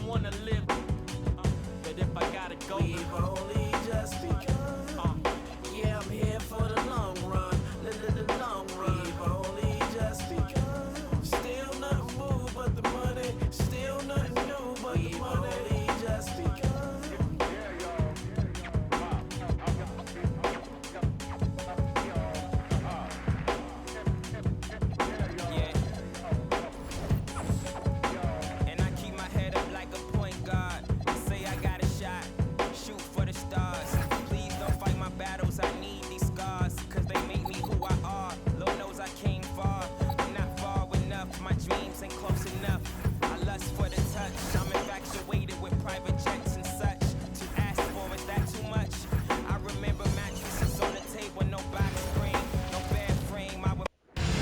wanna live. But if I gotta go, leave only just because. Yeah, I'm here for the long run. The long run. Leave only just because. Still nothing moved but the money. Still nothing new but the money. Only just because.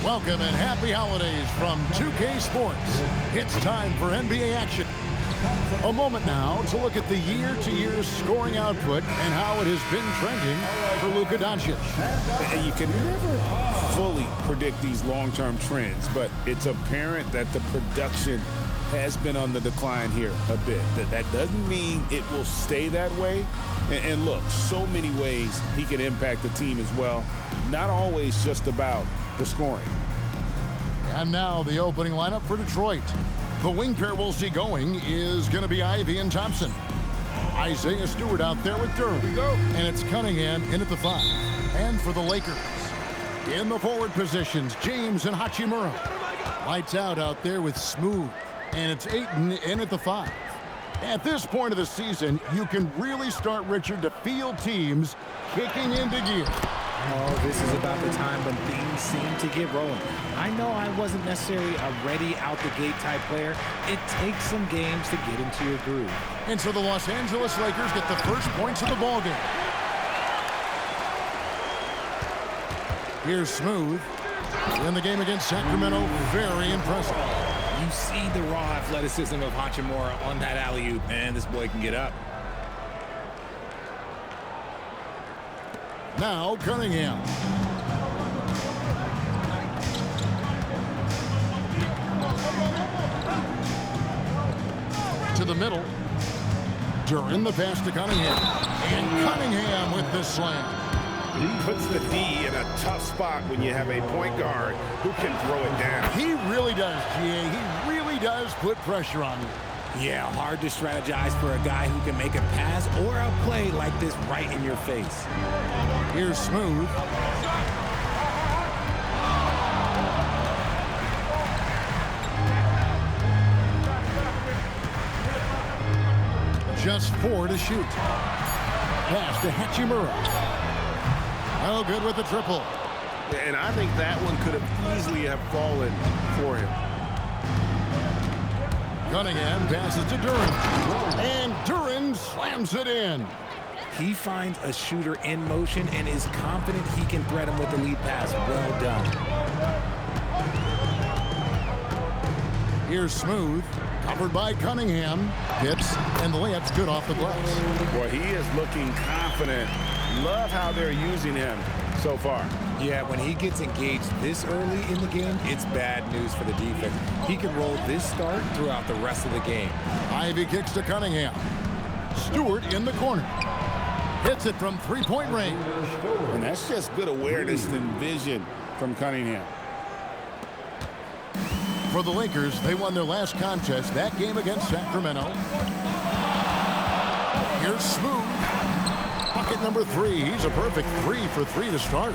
Welcome and happy holidays from 2K Sports. It's time for NBA action. A moment now to look at the year-to-year scoring output and how it has been trending for Luka Doncic. And you can never fully predict these long-term trends, but it's apparent that the production has been on the decline here a bit. That doesn't mean it will stay that way. And look, so many ways he can impact the team as well. Not always just about the scoring. And now the opening lineup for Detroit. The wing pair we'll see going is going to be Ivy and Thompson. Isaiah Stewart out there with Durham. And it's Cunningham in at the 5. And for the Lakers, in the forward positions, James and Hachimura. Lights out there with Smooth. And it's Ayton in at the 5. At this point of the season, you can really start, Richard, to feel teams kicking into gear. Oh, this is about the time when things seem to get rolling. I know I wasn't necessarily a ready out-the-gate type player. It takes some games to get into your groove. And so the Los Angeles Lakers get the first points of the ballgame. Here's Smooth. In the game against Sacramento, very impressive. You see the raw athleticism of Hachimura on that alley-oop, and this boy can get up. Now Cunningham. To the middle. During the pass to Cunningham. And Cunningham with the slam. He puts the D in a tough spot when you have a point guard who can throw it down. He really does, GA. He really does put pressure on you. Yeah, hard to strategize for a guy who can make a pass or a play like this right in your face. Here's Smooth. Just 4 to shoot. Pass to Hachimura. Oh, good with the triple. And I think that one could have easily have fallen for him. Cunningham passes to Duran. And Duran slams it in. He finds a shooter in motion and is confident he can thread him with the lead pass. Well done. Here's Smooth. Covered by Cunningham. Hits, and the layup's good off the glass. Boy, he is looking confident. Love how they're using him so far. Yeah, when he gets engaged this early in the game, it's bad news for the defense. He can roll this start throughout the rest of the game. Ivy kicks to Cunningham. Stewart in the corner. Hits it from three-point range. And that's just good awareness and vision from Cunningham. For the Lakers, they won their last contest, that game against Sacramento. Here's Smooth. Bucket number 3. He's a perfect 3 for 3 to start.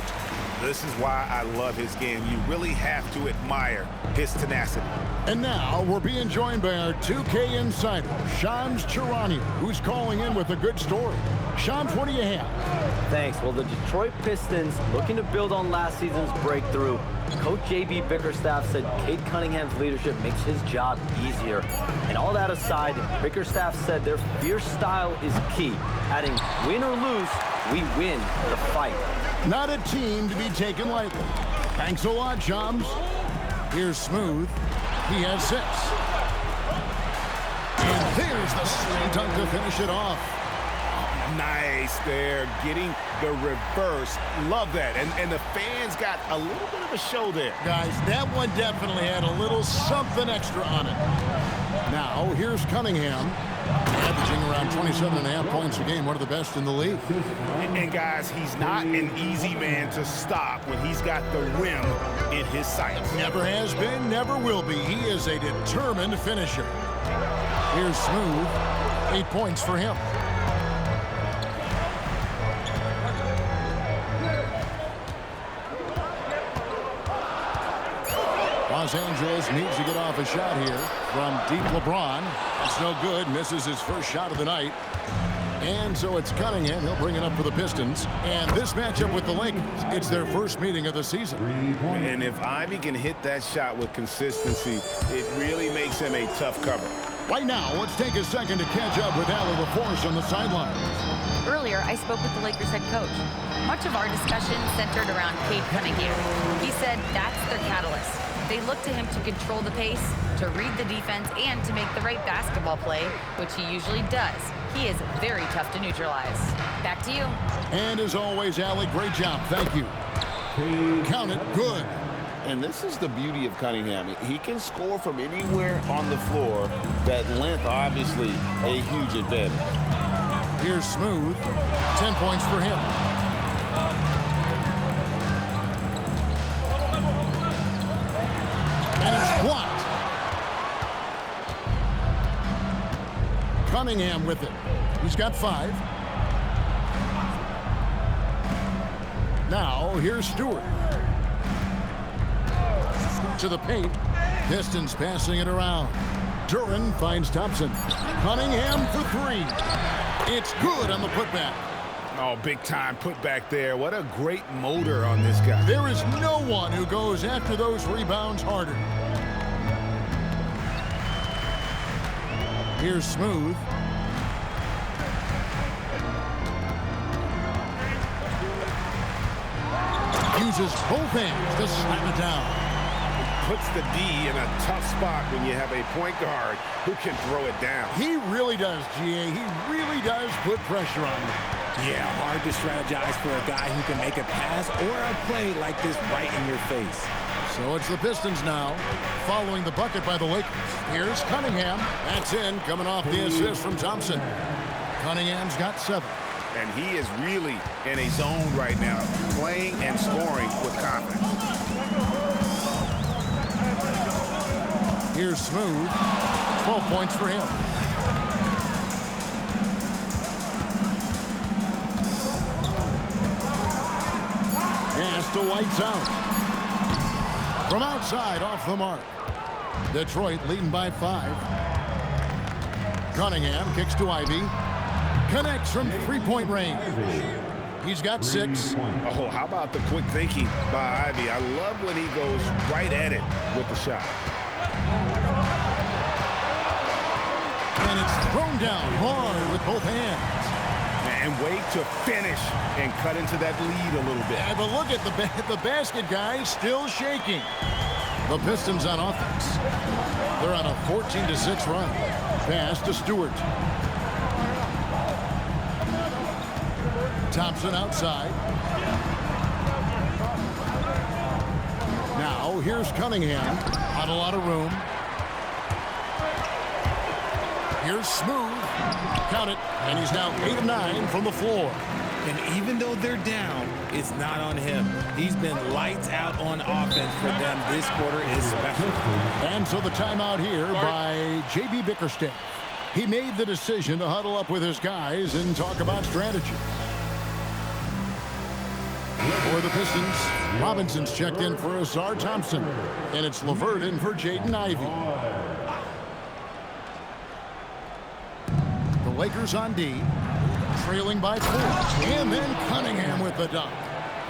This is why I love his game. You really have to admire his tenacity. And now we're being joined by our 2K insider, Shams Charania, who's calling in with a good story. Shams, what do you have? Thanks. Well, the Detroit Pistons, looking to build on last season's breakthrough. Coach J.B. Bickerstaff said Cade Cunningham's leadership makes his job easier. And all that aside, Bickerstaff said their fierce style is key, adding, win or lose, we win the fight. Not a team to be taken lightly. Thanks a lot, Shams. Here's Smooth. He has 6. And there's the slam dunk to finish it off. Nice there, getting the reverse. Love that. And the fans got a little bit of a show there. Guys, that one definitely had a little something extra on it. Now, here's Cunningham, averaging around 27.5 points a game, one of the best in the league. And guys, he's not an easy man to stop when he's got the rim in his sights. Never has been, never will be. He is a determined finisher. Here's Smooth, 8 points for him. Los Angeles needs to get off a shot here from deep LeBron. That's no good. Misses his first shot of the night. And so it's Cunningham. He'll bring it up for the Pistons. And this matchup with the Lakers, it's their first meeting of the season. And if Ivy can hit that shot with consistency, it really makes him a tough cover. Right now, let's take a second to catch up with Allen LaForce on the sideline. Earlier, I spoke with the Lakers head coach. Much of our discussion centered around Cade Cunningham. He said that's their catalyst. They look to him to control the pace, to read the defense, and to make the right basketball play, which he usually does. He is very tough to neutralize. Back to you. And as always, Allie, great job. Thank you. Count it. Good. And this is the beauty of Cunningham. He can score from anywhere on the floor. That length, obviously, a huge advantage. Here's Smooth. 10 points for him. And it's blocked. Cunningham with it. He's got 5. Now, here's Stewart. To the paint. Pistons passing it around. Duran finds Thompson. Cunningham for 3. It's good on the putback. Oh, big time putback there. What a great motor on this guy. There is no one who goes after those rebounds harder. Here's Smooth. Uses both hands to slam it down. Puts the D in a tough spot when you have a point guard who can throw it down. He really does, GA. He really does put pressure on you. Yeah, hard to strategize for a guy who can make a pass or a play like this right in your face. So it's the Pistons now, following the bucket by the Lakers. Here's Cunningham. That's in, coming off the assist from Thompson. Cunningham's got 7. And he is really in a zone right now, playing and scoring with confidence. Here's Smooth. 12 points for him. Pass to White's out. From outside, off the mark. Detroit leading by 5. Cunningham kicks to Ivy. Connects from 3-point range. He's got 6. Oh, how about the quick thinking by Ivy? I love when he goes right at it with the shot. And it's thrown down hard with both hands. And wait to finish and cut into that lead a little bit. Yeah, but look at the basket guy still shaking. The Pistons on offense. They're on a 14-6 run. Pass to Stewart. Thompson outside. Now here's Cunningham. Not a lot of room. Here's Smooth. Count it. And he's now 8 of 9 from the floor. And even though they're down, it's not on him. He's been lights out on offense for them. This quarter is special. And so the timeout here by J.B. Bickerstaff. He made the decision to huddle up with his guys and talk about strategy. For the Pistons, Robinson's checked in for Asar Thompson. And it's LeVert in for Jaden Ivey. The Lakers on D, trailing by 4. And then Cunningham with the dunk.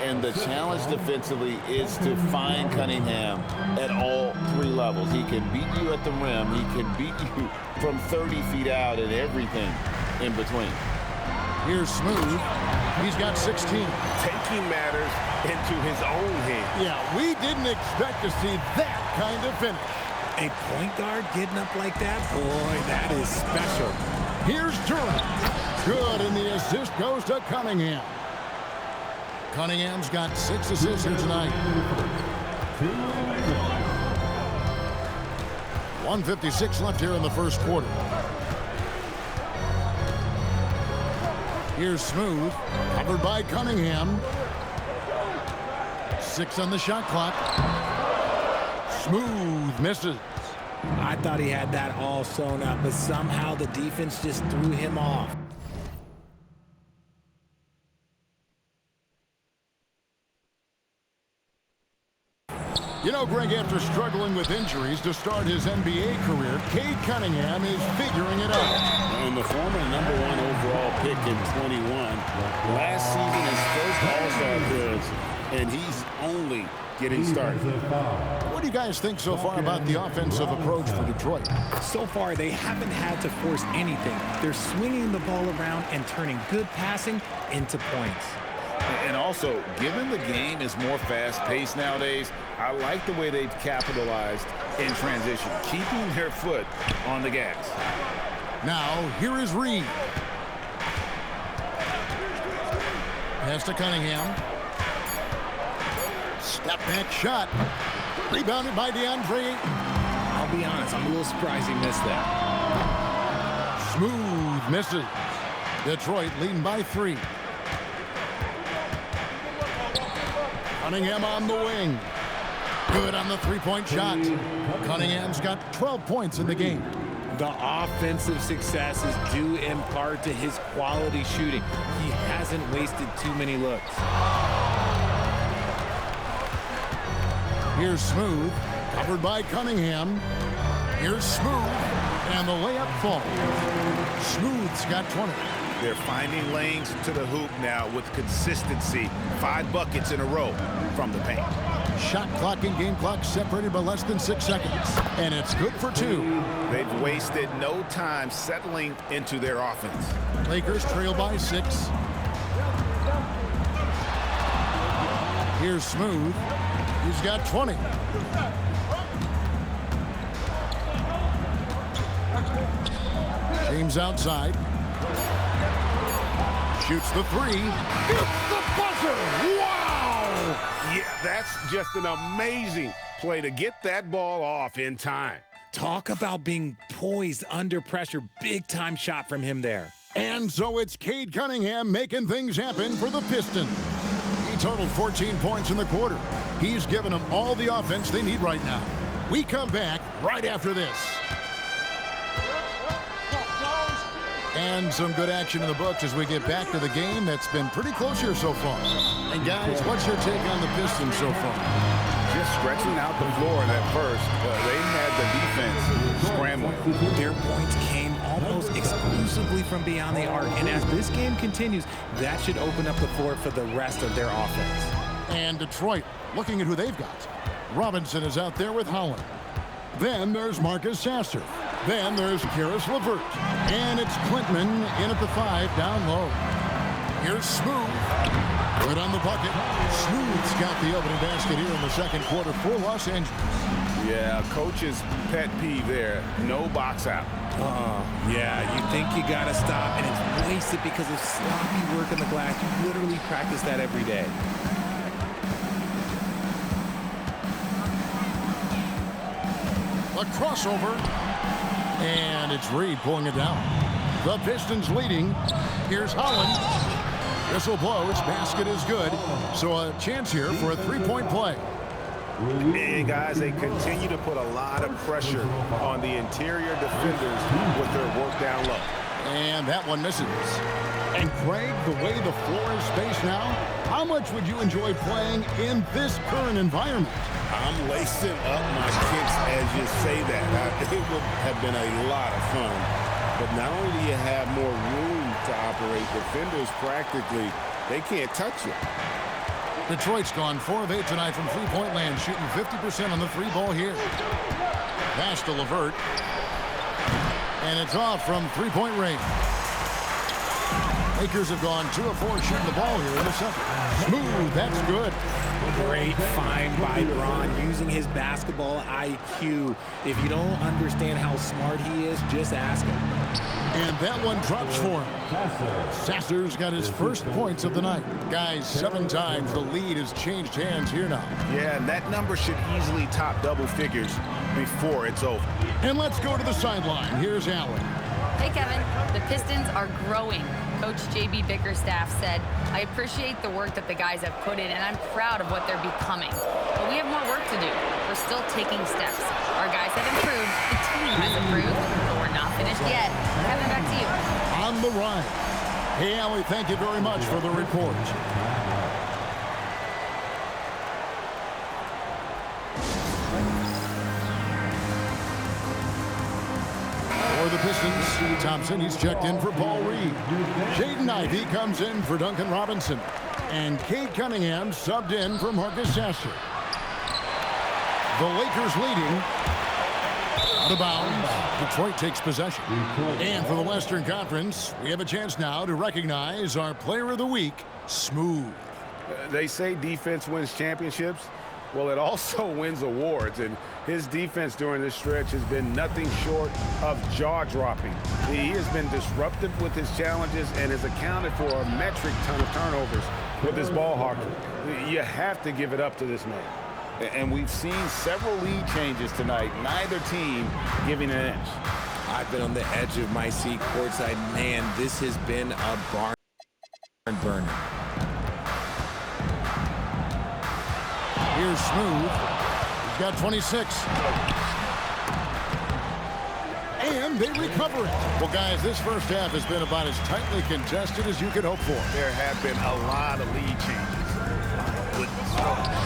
And the challenge defensively is to find Cunningham at all 3 levels. He can beat you at the rim. He can beat you from 30 feet out and everything in between. Here's Smooth. He's got 16. Taking matters into his own hands. Yeah, we didn't expect to see that kind of finish. A point guard getting up like that, boy, that is special. Here's Duran. Good, and the assist goes to Cunningham. Cunningham's got 6 assists here tonight. 1:56 left here in the first quarter. Here's Smooth, covered by Cunningham. 6 on the shot clock. Smooth misses. I thought he had that all sewn up, but somehow the defense just threw him off. You know, Greg, after struggling with injuries to start his NBA career, Cade Cunningham is figuring it out. And the former #1 overall pick in 21, last season his first All-Star appearance, and he's only getting started. What do you guys think so far about the offensive approach for Detroit? So far, they haven't had to force anything. They're swinging the ball around and turning good passing into points. And also, given the game is more fast-paced nowadays, I like the way they've capitalized in transition, keeping their foot on the gas. Now, here is Reed. Pass to Cunningham. Step back shot. Rebounded by DeAndre. I'll be honest, I'm a little surprised he missed that. Smooth misses. Detroit leading by 3. Cunningham on the wing. Good on the three-point shot. Cunningham's got 12 points in the game. The offensive success is due in part to his quality shooting. He hasn't wasted too many looks. Here's Smooth, covered by Cunningham. Here's Smooth, and the layup falls. Smooth's got 20. They're finding lanes to the hoop now with consistency. 5 buckets in a row from the paint. Shot clock and game clock separated by less than 6 seconds. And it's good for 2. They've wasted no time settling into their offense. Lakers trail by 6. Here's Smooth. He's got 20. James outside. Shoots the 3. It's the buzzer! Wow! Yeah, that's just an amazing play to get that ball off in time. Talk about being poised under pressure. Big time shot from him there. And so it's Cade Cunningham making things happen for the Pistons. He totaled 14 points in the quarter. He's given them all the offense they need right now. We come back right after this. And some good action in the books as we get back to the game that's been pretty close here so far. And guys, what's your take on the Pistons so far? Just stretching out the floor at first. They had the defense scrambling. Their points came almost exclusively from beyond the arc. And as this game continues, that should open up the floor for the rest of their offense. And Detroit, looking at who they've got. Robinson is out there with Holland. Then there's Marcus Sasser. Then there's Karis LeVert. And it's Klintman in at the 5 down low. Here's Smooth. Good on the bucket. Smooth's got the opening basket here in the second quarter for Los Angeles. Yeah, coach's pet peeve there. No box out. Yeah, you think you got to stop, and it's wasted because of sloppy work on the glass. You literally practice that every day. A crossover. And it's Reed pulling it down. The Pistons leading. Here's Holland. Whistle blows. Basket is good. So a chance here for a three-point play. And guys, they continue to put a lot of pressure on the interior defenders with their work down low. And that one misses. And Craig, the way the floor is spaced now, how much would you enjoy playing in this current environment? I'm lacing up my kicks as you say that. It would have been a lot of fun. But not only do you have more room to operate, defenders practically, they can't touch you. Detroit's gone 4 of 8 tonight from three-point land, shooting 50% on the 3-ball here. Pass to LeVert. And it's off from three-point range. Lakers have gone 2 of 4 shooting the ball here in the second. Smooth, that's good. Great find by Braun using his basketball IQ. If you don't understand how smart he is, just ask him. And that one drops for him. Sasser's got his first points of the night. Guys, 7 times the lead has changed hands here now. Yeah, and that number should easily top double figures before it's over. And let's go to the sideline. Here's Allen. Hey, Kevin. The Pistons are growing. Coach J.B. Bickerstaff said, I appreciate the work that the guys have put in, and I'm proud of what they're becoming. But we have more work to do. We're still taking steps. Our guys have improved. The team has improved. But we're not finished yet. Kevin, back to you. On the run. Hey, Allie, thank you very much for the report. For the Pistons, Steve Thompson, he's checked in for Paul Reed. Jaden Ivey comes in for Duncan Robinson. And Cade Cunningham subbed in for Marcus Sasser. The Lakers leading. Out of bounds. Detroit takes possession. And for the Western Conference, we have a chance now to recognize our Player of the Week, Smooth. They say defense wins championships. Well, it also wins awards, and his defense during this stretch has been nothing short of jaw-dropping. He has been disruptive with his challenges and has accounted for a metric ton of turnovers with his ball hawking. You have to give it up to this man. And we've seen several lead changes tonight, neither team giving an inch. I've been on the edge of my seat courtside. Man, this has been a barn burner. Here's Smooth. He's got 26. And they recover it. Well, guys, this first half has been about as tightly contested as you could hope for. There have been a lot of lead changes.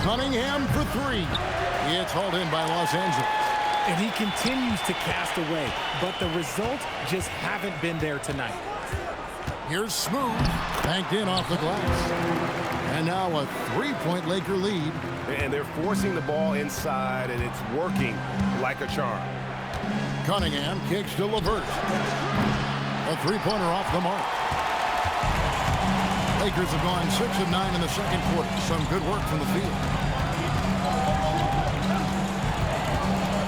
Cunningham for three. It's hauled in by Los Angeles. And he continues to cast away, but the results just haven't been there tonight. Here's Smooth. Banked in off the glass. And now a three-point Laker lead. And they're forcing the ball inside, and it's working like a charm. Cunningham kicks to LeVert. A three-pointer off the mark. Lakers have gone 6 of 9 in the second quarter. Some good work from the field.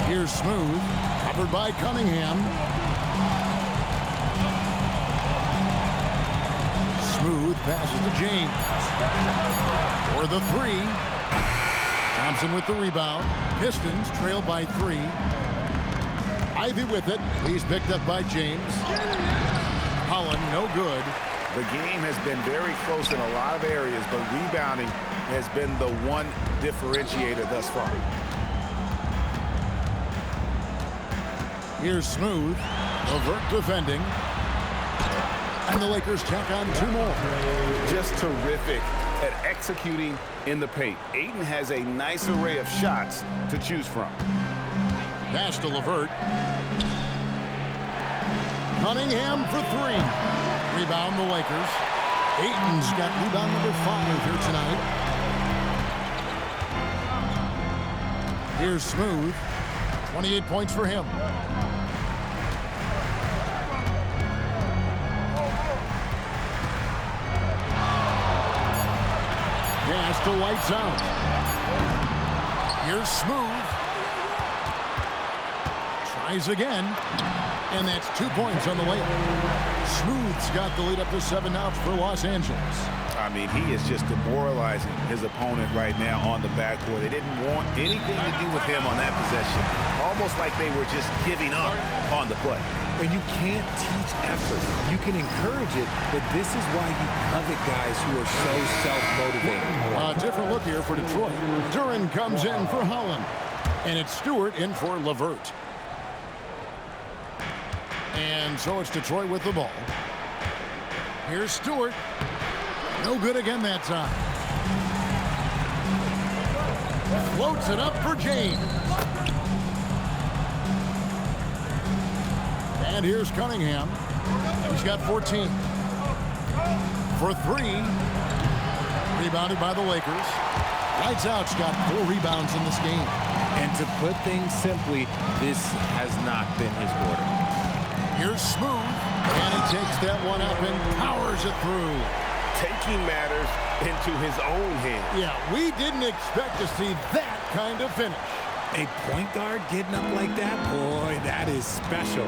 Here's Smooth. Covered by Cunningham. Smooth passes to James. For the three. Thompson with the rebound. Pistons trail by 3. Ivy with it. He's picked up by James. Holland no good. The game has been very close in a lot of areas, but rebounding has been the one differentiator thus far. Here's Smooth. LeVert defending. And the Lakers tack on 2 more. Just terrific at executing in the paint. Ayton has a nice array of shots to choose from. Pass to LeVert. Cunningham for 3. Rebound the Lakers. Ayton's got rebound number 5 here tonight. Here's Smooth. 28 points for him. Pass to Lights out. Here's Smooth. Tries again. And that's 2 points on the way. Smooth's got the lead up to 7 now for Los Angeles. I mean, he is just demoralizing his opponent right now on the backcourt. They didn't want anything to do with him on that possession. Almost like they were just giving up on the play. And you can't teach effort. You can encourage it, but this is why you covet guys who are so self-motivated. A different look here for Detroit. Duran comes in for Holland. And it's Stewart in for LeVert. And so it's Detroit with the ball. Here's Stewart. No good again that time. Floats it up for James. And here's Cunningham. He's got 14. For 3. Rebounded by the Lakers. Lights out's got 4 rebounds in this game. And to put things simply, this has not been his quarter. Here's Smooth. And he takes that one up and powers it through. Taking matters into his own hands. Yeah, we didn't expect to see that kind of finish. A point guard getting up like that, boy, that is special.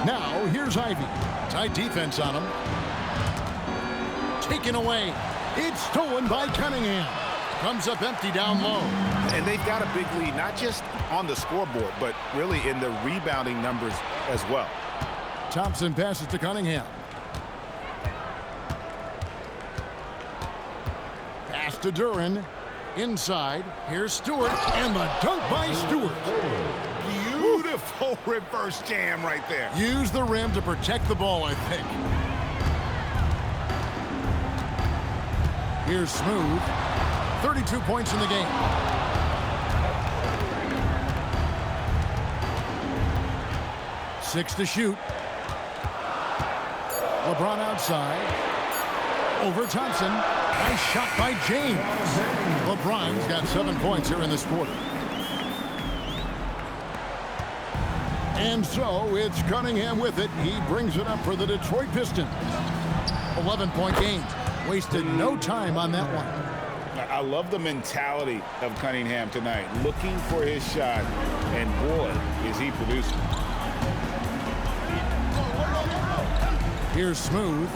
Now, here's Ivy. Tight defense on him. Taken away. It's stolen by Cunningham. Comes up empty down low. And they've got a big lead, not just on the scoreboard, but really in the rebounding numbers as well. Thompson passes to Cunningham. Pass to Duran. Inside. Here's Stewart. And the dunk by Stewart. Beautiful reverse jam right there. Use the rim to protect the ball, I think. Here's Smooth. 32 points in the game. Six to shoot. LeBron outside. Over Thompson. Nice shot by James. LeBron's got 7 points here in this quarter. And so it's Cunningham with it. He brings it up for the Detroit Pistons. 11-point game. Wasted no time on that one. I love the mentality of Cunningham tonight. Looking for his shot. And boy, is he producing. Here's Smooth.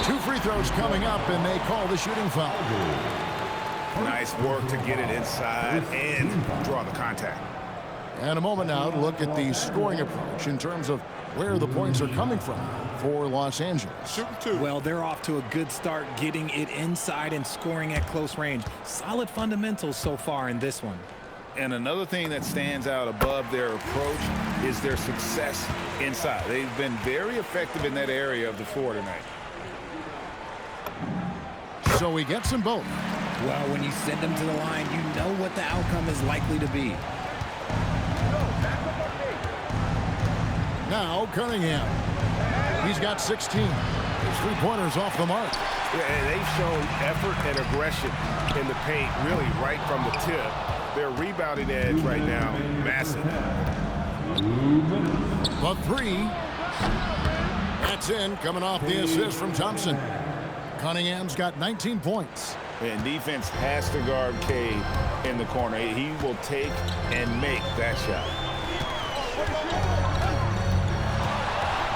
Two free throws coming up, and they call the shooting foul. Nice work to get it inside and draw the contact. And a moment now to look at the scoring approach in terms of where the points are coming from for Los Angeles. Well, they're off to a good start getting it inside and scoring at close range. Solid fundamentals so far in this one. And another thing that stands out above their approach is their success inside. They've been very effective in that area of the floor tonight. So he gets them both. Well, when you send them to the line, you know what the outcome is likely to be. Now Cunningham. He's got 16. His three-pointers off the mark. Yeah, and they've shown effort and aggression in the paint really right from the tip. Their rebounding edge right now, massive. But three. That's in, coming off the assist from Thompson. Cunningham's got 19 points. And defense has to guard Cade in the corner. He will take and make that shot.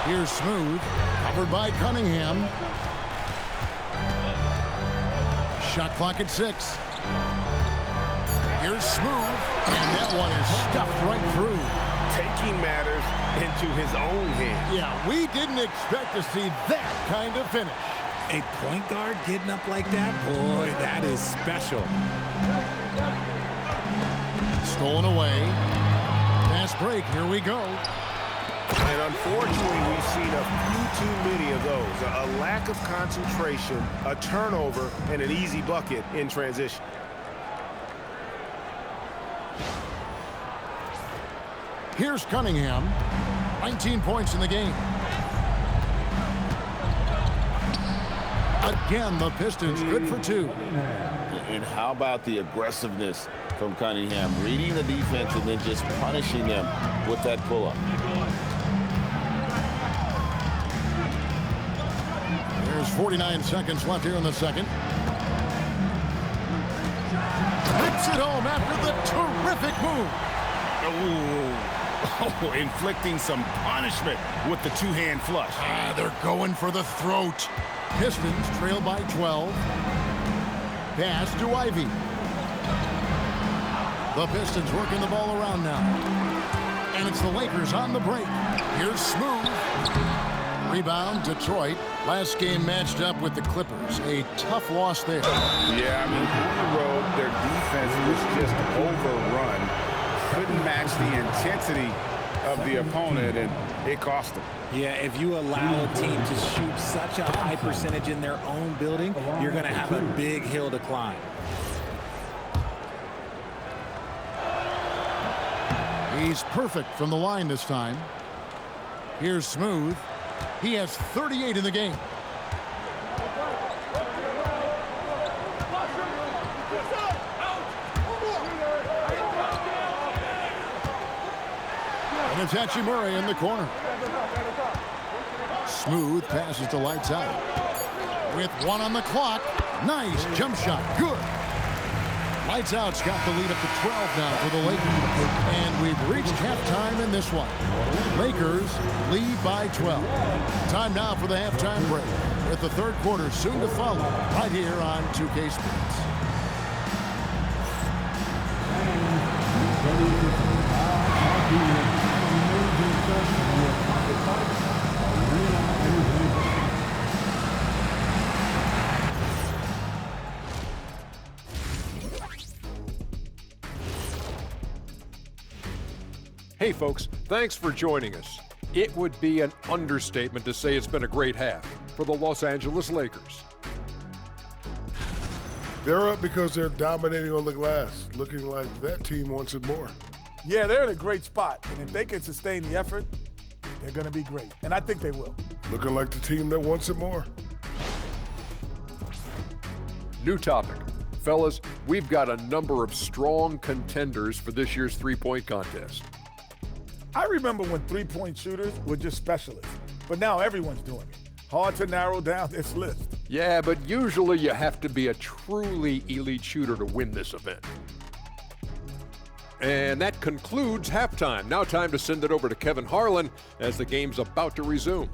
Here's Smooth, covered by Cunningham. Shot clock at 6. Here's Smooth, and that one is stuffed right through. Taking matters into his own hands. Yeah, we didn't expect to see that kind of finish. A point guard getting up like that? Boy, that is special. Stolen away. Fast break, here we go. And unfortunately, we've seen a few too many of those. A lack of concentration, a turnover, and an easy bucket in transition. Here's Cunningham. 19 points in the game. Again, the Pistons good for 2. And how about the aggressiveness from Cunningham, reading the defense and then just punishing them with that pull-up. There's 49 seconds left here in the second. Rips it home after the terrific move. Oh, inflicting some punishment with the two-hand flush. They're going for the throat. Pistons trail by 12. Pass to Ivy. The Pistons working the ball around now. And it's the Lakers on the break. Here's Smooth. Rebound, Detroit. Last game matched up with the Clippers. A tough loss there. Yeah, I mean, on the road, their defense was just overrun. Couldn't match the intensity of the opponent, and it cost them. Yeah, if you allow a team to shoot such a high percentage in their own building, you're going to have a big hill to climb. He's perfect from the line this time. Here's Smooth. He has 38 in the game. And it's Hachimura in the corner. Smooth passes to Lights Out. With 1 on the clock. Nice jump shot. Good. Lights out's got the lead up to 12 now for the Lakers. And we've reached halftime in this one. Lakers lead by 12. Time now for the halftime break, with the third quarter soon to follow right here on 2K Sports. Hey folks, thanks for joining us. It would be an understatement to say it's been a great half for the Los Angeles Lakers. They're up because they're dominating on the glass, looking like that team wants it more. Yeah, they're in a great spot, and if they can sustain the effort, they're going to be great, and I think they will. Looking like the team that wants it more. New topic. Fellas, we've got a number of strong contenders for this year's three-point contest. I remember when three-point shooters were just specialists, but now everyone's doing it. Hard to narrow down this list. Yeah, but usually you have to be a truly elite shooter to win this event. And that concludes halftime. Now time to send it over to Kevin Harlan as the game's about to resume.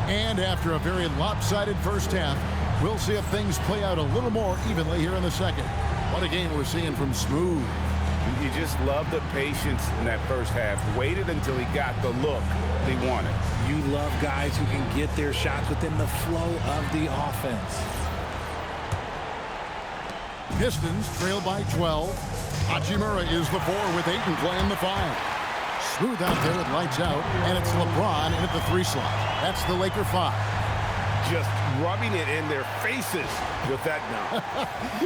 And after a very lopsided first half, we'll see if things play out a little more evenly here in the second. What a game we're seeing from Smooth. You just love the patience in that first half. Waited until he got the look they wanted. You love guys who can get their shots within the flow of the offense. Pistons trail by 12. Hachimura is the 4 with Ayton playing the 5. Smooth out there with lights out, and it's LeBron in at the 3 slot. That's the Laker 5. Just rubbing it in their faces with that now.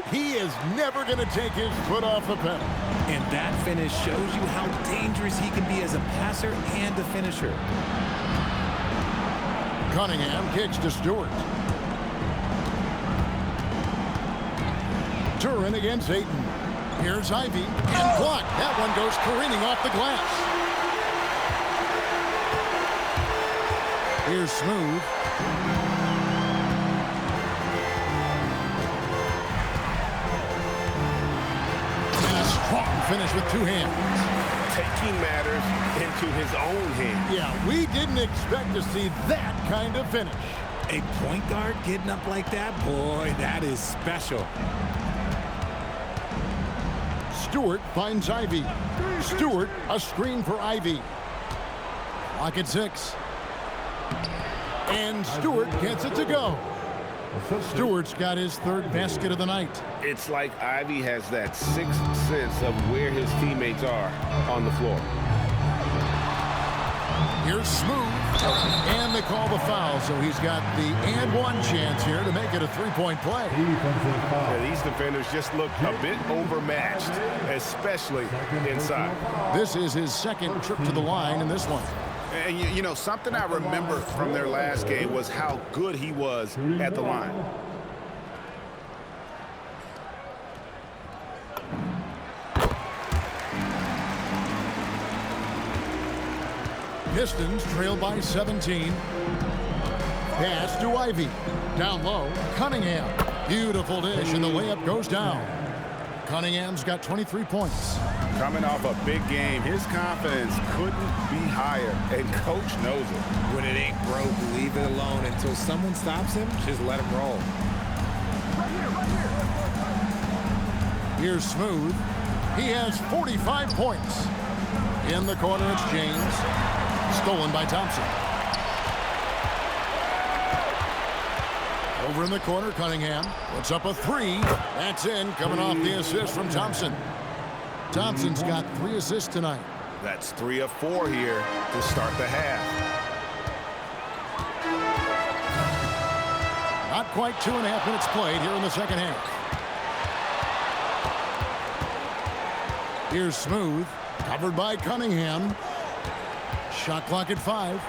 He is never going to take his foot off the pedal. And that finish shows you how dangerous he can be as a passer and a finisher. Cunningham kicks to Stewart. Turin against Ayton. Here's Ivy, and blocked. That one goes careening off the glass. Here's Smooth. And a strong finish with 2 hands. Taking matters into his own hands. Yeah, we didn't expect to see that kind of finish. A point guard getting up like that, boy, that is special. Stewart finds Ivy. Stewart, a screen for Ivy. Clock at 6. And Stewart gets it to go. Stewart's got his 3rd basket of the night. It's like Ivy has that 6th sense of where his teammates are on the floor. Here's Smooth. And they call the foul, so he's got the and 1 chance here to make it a 3-point play. Yeah, these defenders just look a bit overmatched, especially inside. This is his 2nd trip to the line in this one. And you know, something I remember from their last game was how good he was at the line. Pistons trail by 17. Pass to Ivy. Down low, Cunningham. Beautiful dish, and the layup goes down. Cunningham's got 23 points. Coming off a big game, his confidence couldn't be higher, and coach knows it. When it ain't broke, leave it alone until someone stops him. Just let him roll. Here's Smooth. He has 45 points. In the corner, it's James. Stolen by Thompson. Over in the corner, Cunningham puts up a 3. That's in, coming off the assist from Thompson. Thompson's got 3 assists tonight. That's 3 of 4 here to start the half. Not quite 2.5 minutes played here in the second half. Here's Smooth, covered by Cunningham. Shot clock at 5.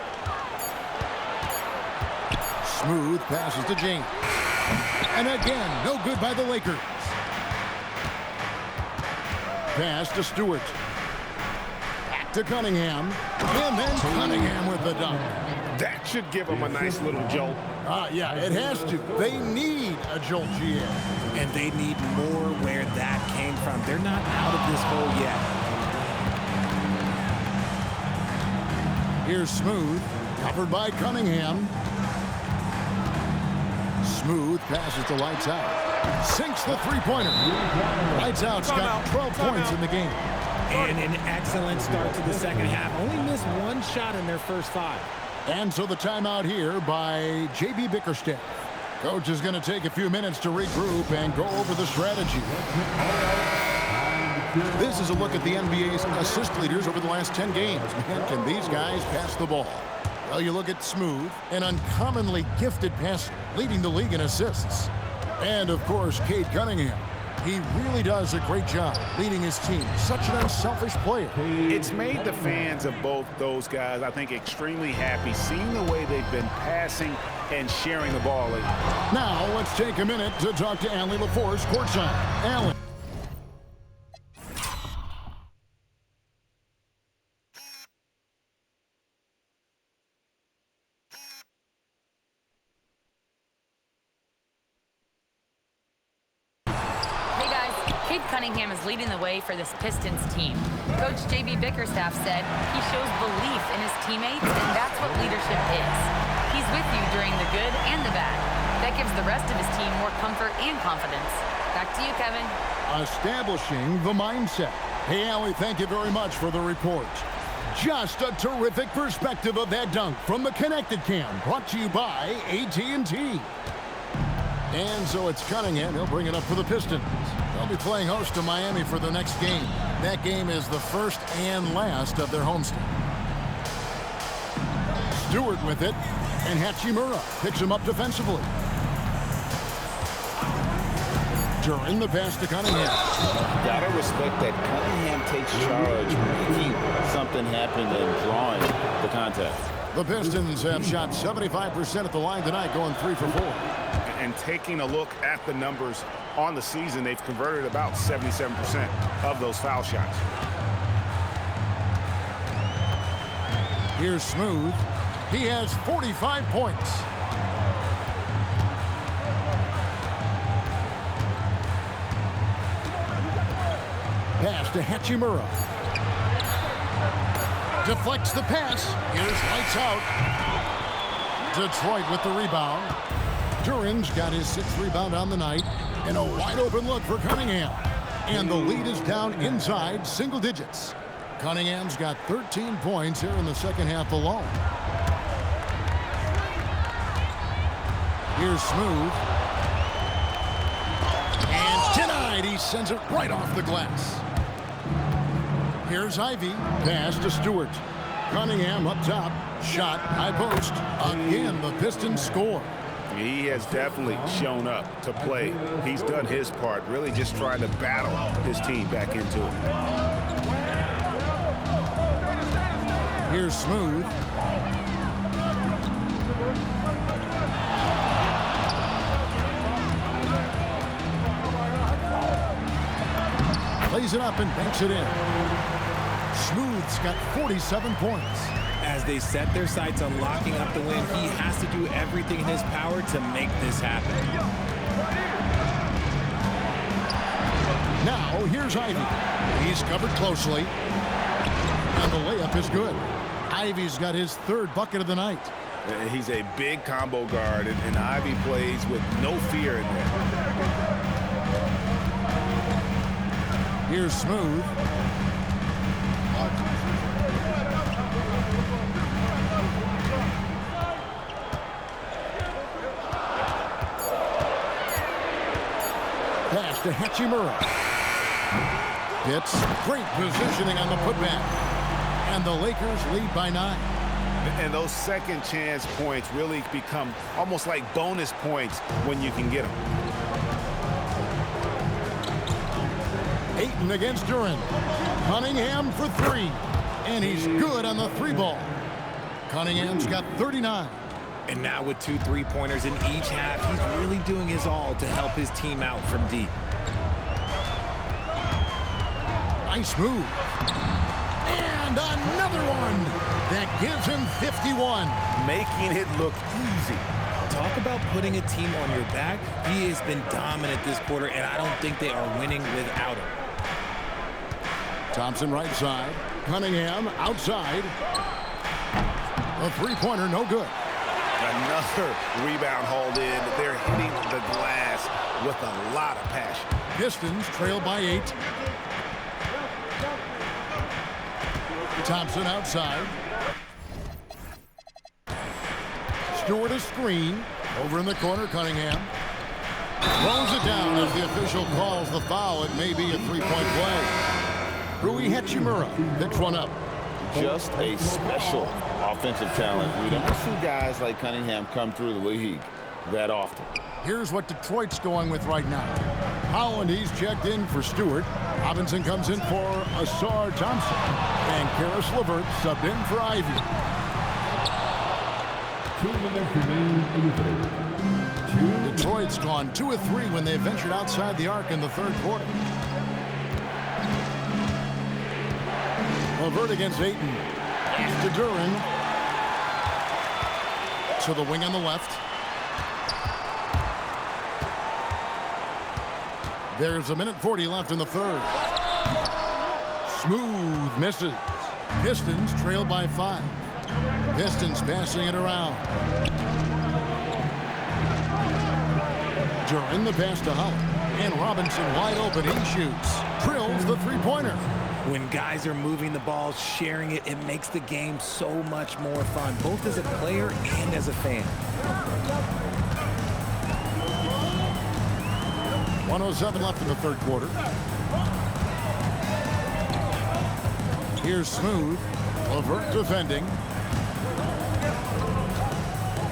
Smooth passes to James. And again, no good by the Lakers. Pass to Stewart. Back to Cunningham. And then Cunningham with the dunk. That should give them a nice little jolt. Yeah, it has to. They need a jolt, GA. And they need more where that came from. They're not out of this hole yet. Here's Smooth, covered by Cunningham. Smooth passes to Lights Out. Sinks the three-pointer. Lights Out's got 12 points in the game. And an excellent start to the second half. Only missed one shot in their first 5. And so the timeout here by J.B. Bickerstaff. Coach is going to take a few minutes to regroup and go over the strategy. This is a look at the NBA's assist leaders over the last 10 games. Man, can these guys pass the ball? Well, you look at Smooth, an uncommonly gifted passer, leading the league in assists. And, of course, Cade Cunningham. He really does a great job leading his team. Such an unselfish player. It's made the fans of both those guys, I think, extremely happy, seeing the way they've been passing and sharing the ball. Now, let's take a minute to talk to Allie LaForce courtside. Allie. Cade Cunningham is leading the way for this Pistons team. Coach J.B. Bickerstaff said he shows belief in his teammates, and that's what leadership is. He's with you during the good and the bad. That gives the rest of his team more comfort and confidence. Back to you, Kevin. Establishing the mindset. Hey, Allie, thank you very much for the report. Just a terrific perspective of that dunk from the Connected Cam, brought to you by AT&T. And so it's Cunningham. He'll bring it up for the Pistons. They'll be playing host to Miami for the next game. That game is the first and last of their homestand. Stewart with it, and Hachimura picks him up defensively. During the pass to Cunningham. Gotta respect that Cunningham takes charge when something happened and drawing the contest. The Pistons have shot 75% at the line tonight, going 3 for 4. And taking a look at the numbers on the season, they've converted about 77% of those foul shots. Here's Smooth. He has 45 points. Pass to Hachimura. Deflects the pass. Here's Lights Out. Detroit with the rebound. Duran's got his 6th rebound on the night, and a wide-open look for Cunningham. And the lead is down inside single digits. Cunningham's got 13 points here in the second half alone. Here's Smooth. And denied. He sends it right off the glass. Here's Ivy. Pass to Stewart. Cunningham up top. Shot, high post. Again, the Pistons score. He has definitely shown up to play. He's done his part, really just trying to battle his team back into it. Here's Smooth. Lays it up and banks it in. Smooth's got 47 points. As they set their sights on locking up the win, he has to do everything in his power to make this happen. Now, here's Ivy. He's covered closely. And the layup is good. Ivy's got his 3rd bucket of the night. He's a big combo guard, and Ivy plays with no fear in there. Here's Smooth. Pass to Hachimura. It's great positioning on the putback. And the Lakers lead by 9. And those second chance points really become almost like bonus points when you can get them. Ayton against Duran. Cunningham for 3. And he's good on the 3-ball. Cunningham's got 39. And now with 2 3-pointers in each half, he's really doing his all to help his team out from deep. Nice move. And another one. That gives him 51. Making it look easy. Talk about putting a team on your back. He has been dominant this quarter, and I don't think they are winning without him. Thompson right side. Cunningham outside. A three-pointer, no good. Another rebound hauled in. They're hitting the glass with a lot of passion. Pistons trail by 8. Thompson outside. Stewart a screen. Over in the corner, Cunningham. Throws it down as the official calls the foul. It may be a three-point play. Rui Hachimura picks one up. Just a special offensive talent. We don't see guys like Cunningham come through the league that often. Here's what Detroit's going with right now. Holland, he's checked in for Stewart. Robinson comes in for Asar Thompson. And Karis LeVert subbed in for Ivy. Detroit's gone 2 of 3 when they ventured outside the arc in the third quarter. LeVert against Ayton. To Duran. To the wing on the left. There's 1:40 left in the third. Smooth misses. Pistons trail by 5. Pistons passing it around. Duran the pass to Holland. And Robinson wide open. He shoots. Drills the three-pointer. When guys are moving the ball, sharing it, it makes the game so much more fun, both as a player and as a fan. 1:07 left in the third quarter. Here's Smooth. LeVert defending.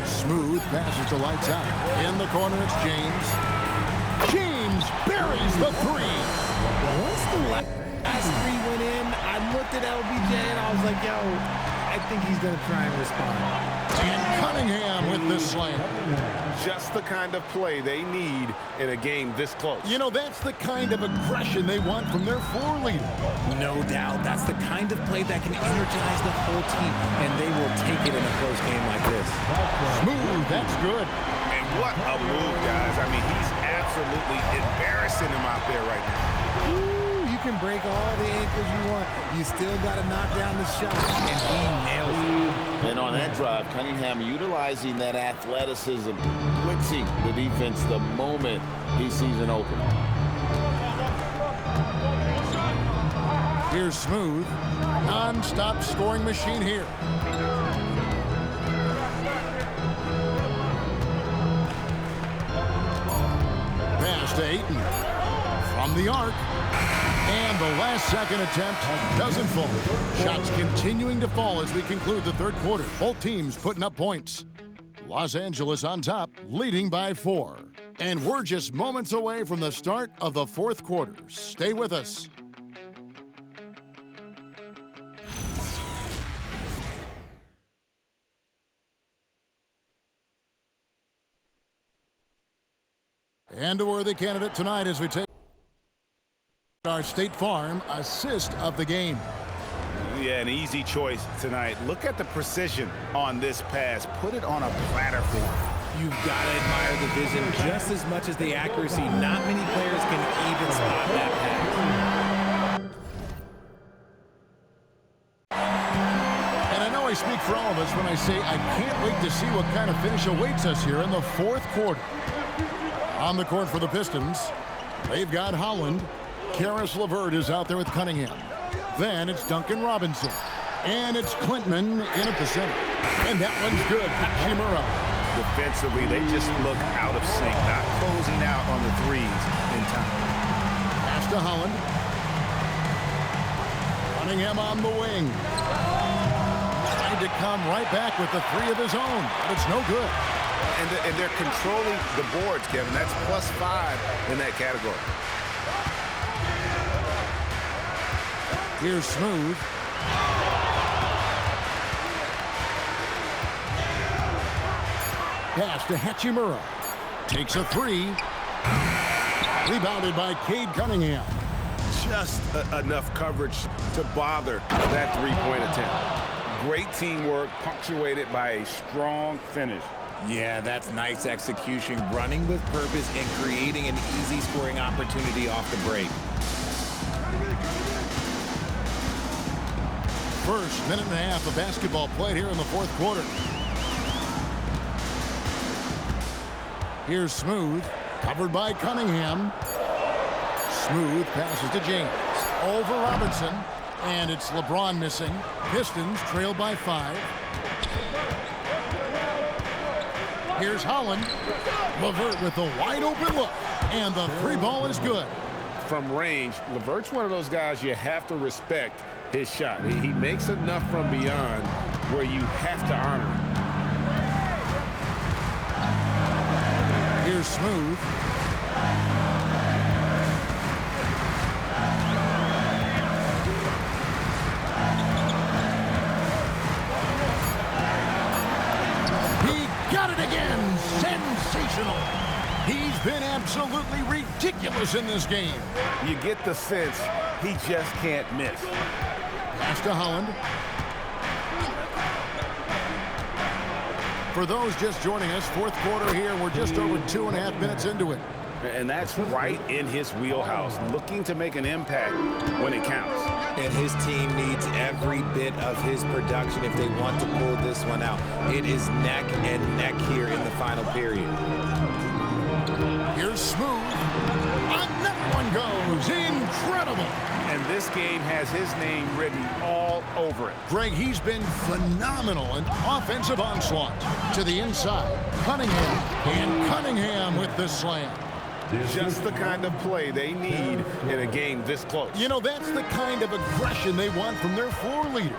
Smooth passes to lights out. In the corner, it's James. James buries the three. Once the last three went in, I looked at LBJ and I was like, yo, I think he's going to try and respond. And Cunningham with this slam. Just the kind of play they need in a game this close. You know, that's the kind of aggression they want from their floor leader. No doubt. That's the kind of play that can energize the whole team, and they will take it in a close game like this. Smooth, that's good. And what a move, guys. I mean, he's absolutely embarrassing him out there right now. Ooh, you can break all the ankles you want. You still got to knock down the shot, and he nails it. And on that drive, Cunningham utilizing that athleticism, blitzing the defense the moment he sees an opening. Here's Smooth. Non-stop scoring machine here. Pass to Ayton. From the arc. And the last second attempt doesn't fall. Shots continuing to fall as we conclude the third quarter. Both teams putting up points. Los Angeles on top, leading by 4. And we're just moments away from the start of the fourth quarter. Stay with us. And a worthy candidate tonight as we take our State Farm assist of the game. Yeah, an easy choice tonight. Look at the precision on this pass. Put it on a platter for him. You've got to admire the vision just as much as the accuracy. Not many players can even spot that pass. And I know I speak for all of us when I say I can't wait to see what kind of finish awaits us here in the fourth quarter. On the court for the Pistons, they've got Holland. Karis LeVert is out there with Cunningham. Then it's Duncan Robinson. And it's Klintman in at the center. And that one's good. Hachimura. Defensively, they just look out of sync, not closing out on the threes in time. Pass to Holland. Cunningham on the wing. Trying to come right back with the three of his own, but it's no good. And they're controlling the boards, Kevin. That's +5 in that category. Here's Smooth. Pass to Hachimura. Takes a three. Rebounded by Cade Cunningham. just enough coverage to bother that three-point attempt. Great teamwork, punctuated by a strong finish. Yeah, that's nice execution, running with purpose and creating an easy scoring opportunity off the break. First minute and a half of basketball played here in the fourth quarter. Here's Smooth, covered by Cunningham. Smooth passes to James. Over Robinson, and it's LeBron missing. Pistons trail by 5. Here's Holland. LeVert with a wide open look, and the three ball is good. From range, LeVert's one of those guys you have to respect his shot. He makes enough from beyond where you have to honor him. Here's Smooth. He got it again. Sensational. He's been absolutely ridiculous in this game. You get the sense he just can't miss. Pass to Holland. For those just joining us, fourth quarter here. We're just over 2.5 minutes into it. And that's right in his wheelhouse, looking to make an impact when it counts. And his team needs every bit of his production if they want to pull this one out. It is neck and neck here in the final period. Here's Smooth. Another one goes. Incredible. And this game has his name written all over it. Greg, he's been phenomenal. An offensive onslaught to the inside. Cunningham, and Cunningham with the slam. Just the kind of play they need in a game this close. You know, that's the kind of aggression they want from their floor leader.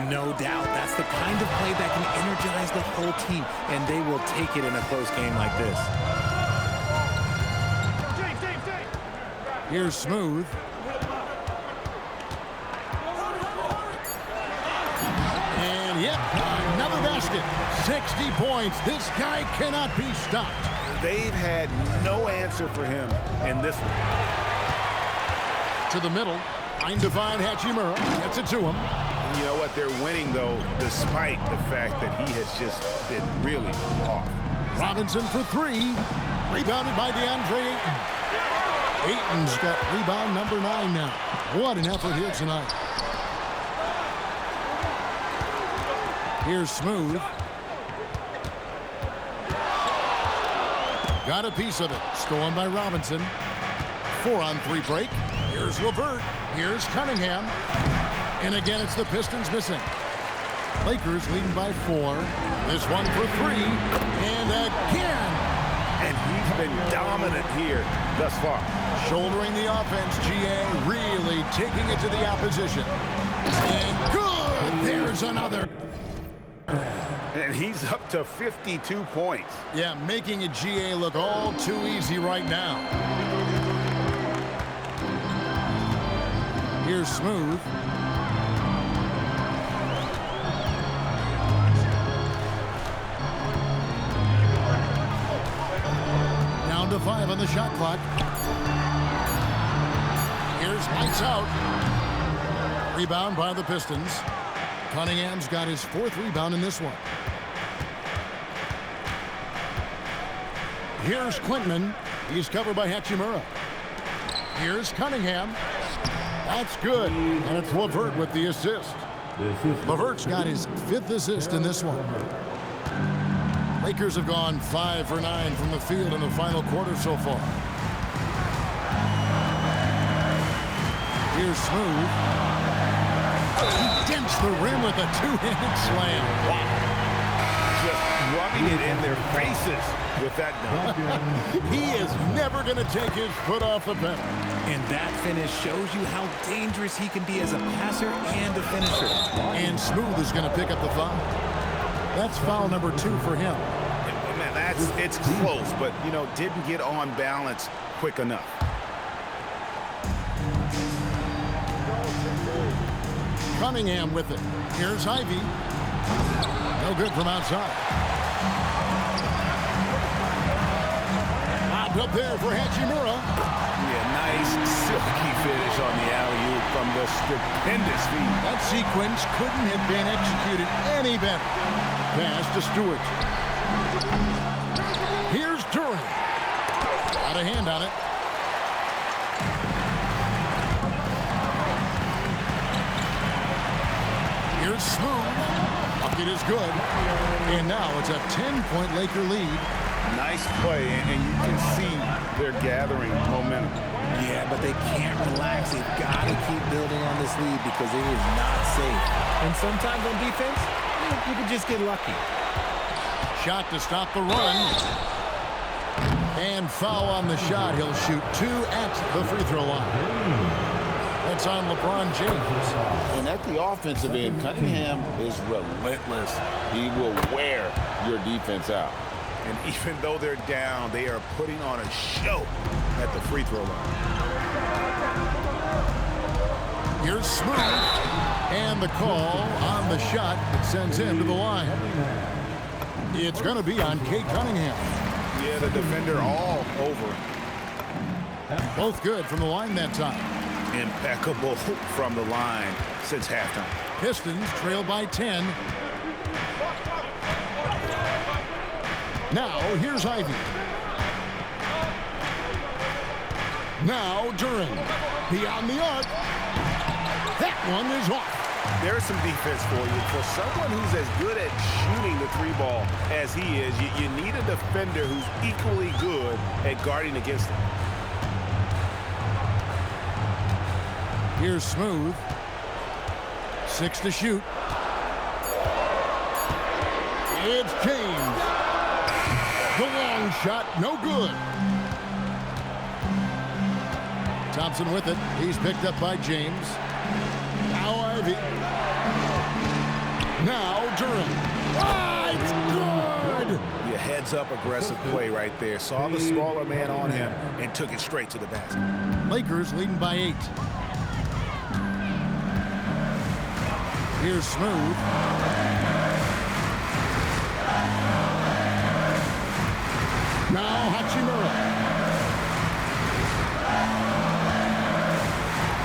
No doubt. That's the kind of play that can energize the whole team, and they will take it in a close game like this. Here's Smooth. And yep, another basket. 60 points. This guy cannot be stopped. They've had no answer for him in this one. To the middle. Line divine Hachimura gets it to him. You know what? They're winning, though, despite the fact that he has just been really off. Robinson for 3. Rebounded by DeAndre Ayton. Ayton's got rebound number 9 now. What an effort here tonight. Here's Smooth. Got a piece of it. Stolen by Robinson. 4-on-3 break. Here's LeVert. Here's Cunningham. And again, it's the Pistons missing. Lakers leading by 4. This one for 3. And again. And he's been dominant here thus far. Shouldering the offense, GA really taking it to the opposition. And good! There's another. And he's up to 52 points. Yeah, making a GA look all too easy right now. Here's Smooth. Down to 5 on the shot clock. Here's lights out. Rebound by the Pistons. Cunningham's got his 4th rebound in this one. Here's Quintman. He's covered by Hachimura. Here's Cunningham. That's good. And it's LeVert with the assist. LeVert's got his 5th assist in this one. Lakers have gone 5 for 9 from the field in the final quarter so far. Here's Smooth. He dents the rim with a 2-handed slam. Wow. Just rubbing it in their faces with that dunk. He is never going to take his foot off the pedal. And that finish shows you how dangerous he can be as a passer and a finisher. And Smooth is going to pick up the foul. That's foul number 2 for him. Man, it's close, but, you know, didn't get on balance quick enough. Cunningham with it. Here's Ivy. No good from outside. Lobbed up there for Hachimura. Yeah, nice silky finish on the from the stupendous feed. That sequence couldn't have been executed any better. Pass to Stewart. Here's Duran. Got a hand on it. Here's Smooth. Bucket is good. And now it's a 10-point Laker lead. Nice play, and you can see they're gathering momentum. Yeah, but they can't relax. They've got to keep building on this lead because it is not safe. And sometimes on defense, you can just get lucky. Shot to stop the run. And foul on the shot. He'll shoot 2 at the free throw line. That's on LeBron James. And at the offensive end, Cunningham is relentless. He will wear your defense out. And even though they're down, they are putting on a show at the free throw line. Here's Smooth. And the call on the shot sends him to the line. It's going to be on Cade Cunningham. Yeah, the defender all over. Both good from the line that time. Impeccable from the line since halftime. Pistons trail by 10. Now, here's Ivy. Now, Duran. Beyond the arc. That one is off. There's some defense for you. For someone who's as good at shooting the 3-ball as he is, you need a defender who's equally good at guarding against him. Here's Smooth. 6 to shoot. It's James. The long shot, no good. Thompson with it. He's picked up by James. Now Ivy. Now Duran. Ah, it's good! Your heads-up aggressive play right there. Saw the smaller man on him and took it straight to the basket. Lakers leading by 8. Here's Smooth. Now Hachimura.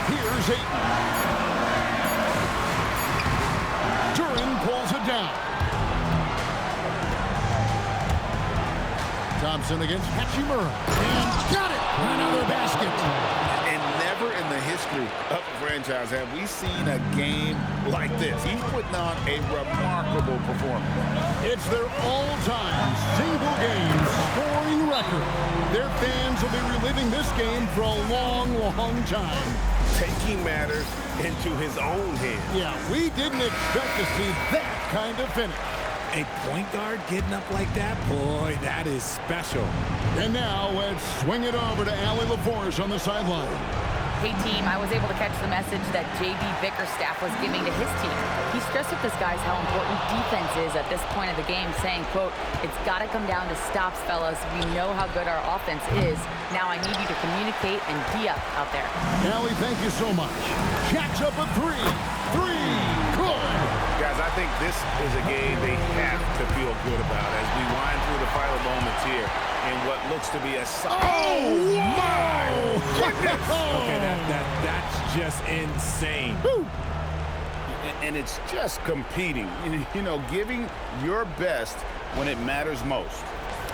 Here's Ayton. Duran pulls it down. Thompson against Hachimura. And got it! Another basket. And never in the history of the franchise have we seen a game like this. He put on a remarkable performance. It's their all-time single-game scoring record. Their fans will be reliving this game for a long, long time. Taking matters into his own hands. Yeah, we didn't expect to see that kind of finish. A point guard getting up like that, boy, that is special. And now let's swing it over to Allie LaForce on the sideline. Hey, team, I was able to catch the message that J.B. Bickerstaff was giving to his team. He stressed with this guys how important defense is at this point of the game, saying, quote, "It's got to come down to stops, fellas. We know how good our offense is. Now I need you to communicate and be up out there." Allie, thank you so much. Jacks up a 3. 3. Good. Guys, I think this is a game they have to feel good about as we wind through the final moments here in what looks to be a... Oh, my goodness! Okay, that's just insane. Woo. And it's just competing, you know, giving your best when it matters most.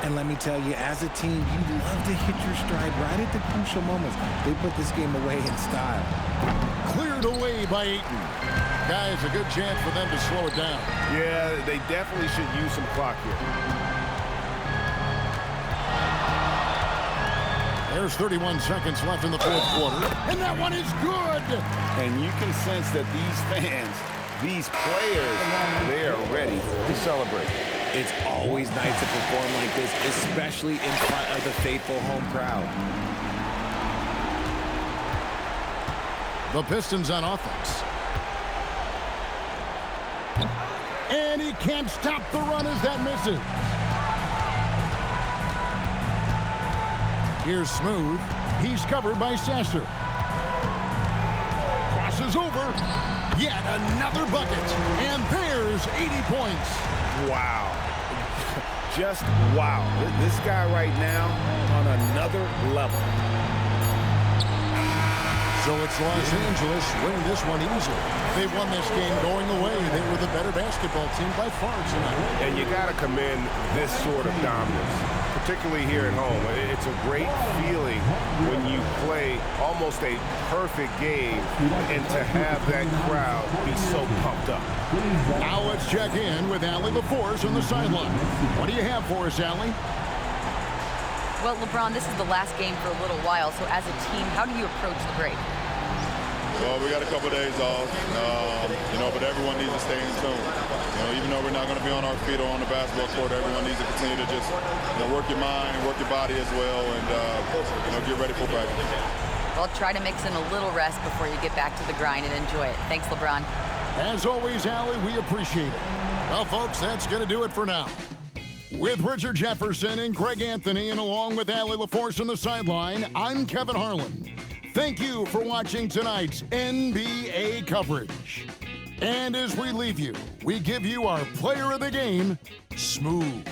And let me tell you, as a team, you love to hit your stride right at the crucial moments. They put this game away in style. Cleared away by Ayton. Guys, a good chance for them to slow it down. Yeah, they definitely should use some clock here. There's 31 seconds left in the fourth quarter. And that one is good! And you can sense that these fans, these players, they are ready to celebrate. It's always nice to perform like this, especially in front of the faithful home crowd. The Pistons on offense. And he can't stop the run as that misses. Here's Smooth. He's covered by Sasser. Crosses over. Yet another bucket. And there's 80 points. Wow. Just wow. This guy right now on another level. So it's Los Angeles winning this one easily. They won this game going away. They were the better basketball team by far tonight. And you got to commend this sort of dominance, particularly here at home. It's a great feeling when you play almost a perfect game and to have that crowd be so pumped up. Now let's check in with Allie LaForce on the sideline. What do you have for us, Allie? Well, LeBron, this is the last game for a little while, so as a team, how do you approach the break? Well, we got a couple days off, but everyone needs to stay in tune. Even though we're not going to be on our feet or on the basketball court, everyone needs to continue to just work your mind and work your body as well and get ready for practice. Well, try to mix in a little rest before you get back to the grind and enjoy it. Thanks, LeBron. As always, Allie, we appreciate it. Well, folks, that's going to do it for now. With Richard Jefferson and Greg Anthony, and along with Allie LaForce on the sideline, I'm Kevin Harlan. Thank you for watching tonight's NBA coverage. And as we leave you, we give you our player of the game, Smooth.